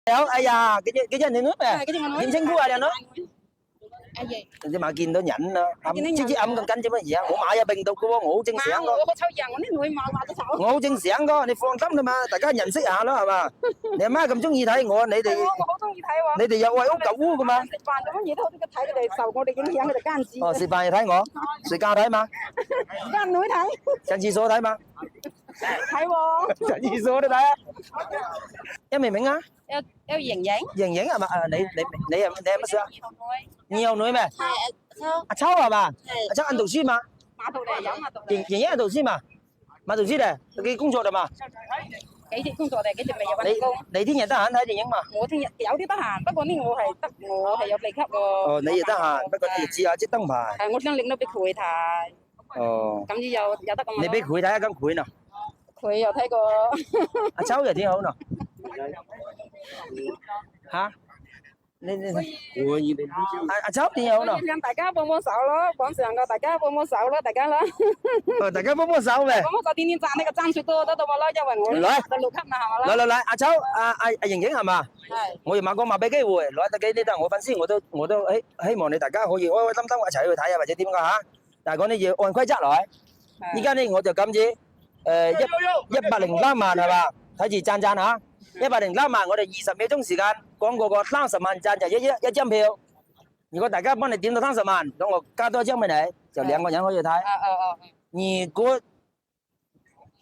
Đâu? Ai da, cái chân nước nè. Nhìn xinh quá à nó. Nhưng mà kiên nó nhạnh chứ âm cầm canh chứ mấy gì ngủ mãi ra bình tục của ngủ chân sáng đó ngủ chân sáng đó你放心啦嘛大家認識下咯係嘛你阿媽咁中意睇我你哋你哋又為屋舊屋㗎嘛哦食飯又睇我睡覺睇嘛上廁所睇嘛上廁所都睇啊em明明啊Eo Dành Dành Dành Dành à mà你有乜事啊nhiều女咩阿秋係嘛阿秋 ăn 讀書嘛Dành Dành ăn 讀書嘛mà 讀書咧佢工作啦嘛幾時工作嚟？幾時未有揾工？你天日得閒睇電影嘛我聽日有啲得閒，不過呢我係有秘笈喎。哦你亦得閒不過你試下即燈牌係我想拎到俾佢睇。哦咁有得咁你俾佢睇一間佢嗱佢又睇過阿秋又挺好嗱嚇你阿秋點好嗱讓大家幫手咯，網上嘅大家幫手咯，大家啦。大家幫手咩？幫手點點讚呢個讚數多得到我啦，因為我得6級嘛係嘛啦。嚟，阿秋阿瑩瑩係嘛？係。我要馬俾機會，攞得幾啲得我粉絲我都希望你大家可以開開心心一齊去睇啊，或者點㗎嚇？但係講呢要按規則來。依家呢我就咁子103萬係嘛？睇住讚嚇。103萬，我哋20秒鐘時間講嗰個30萬讚就一張票。如果大家幫你點到30萬，咁我加多一張俾你，就2個人可以睇。如果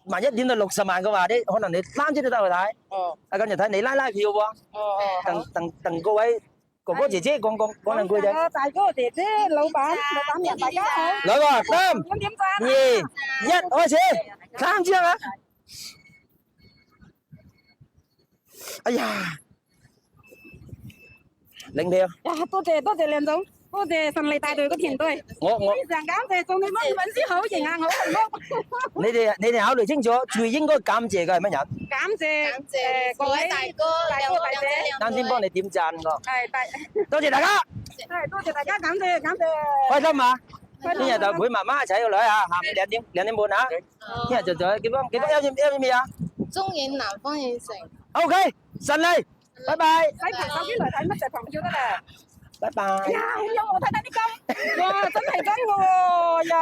萬一點到60萬嘅話，可能你3張都得去睇。咁就睇你拉票喎。鄧各位哥哥姐姐講兩句啫。大哥姐姐，老闆人，大家好。來個3、2、1，開始，3張啊！哎呀，領票。多謝梁總，多謝順利帶隊嘅團隊。我非常感謝，祝你們粉絲好型啊，好幸福。你哋考慮清楚，最應該感謝嘅係乜人？感謝各位大哥大姐。啱先幫你點讚個。係，多謝大家。係，多謝大家，感謝。開心嘛？聽日就陪媽媽一齊去旅啊，下午2點半啊。聽日就幾多有咩啊？中影南方影城。OK，順利，拜拜。喺朋手機嚟睇乜就朋友得啦。拜拜。呀，好有我睇啲金，哇，真係真嘅喎呀！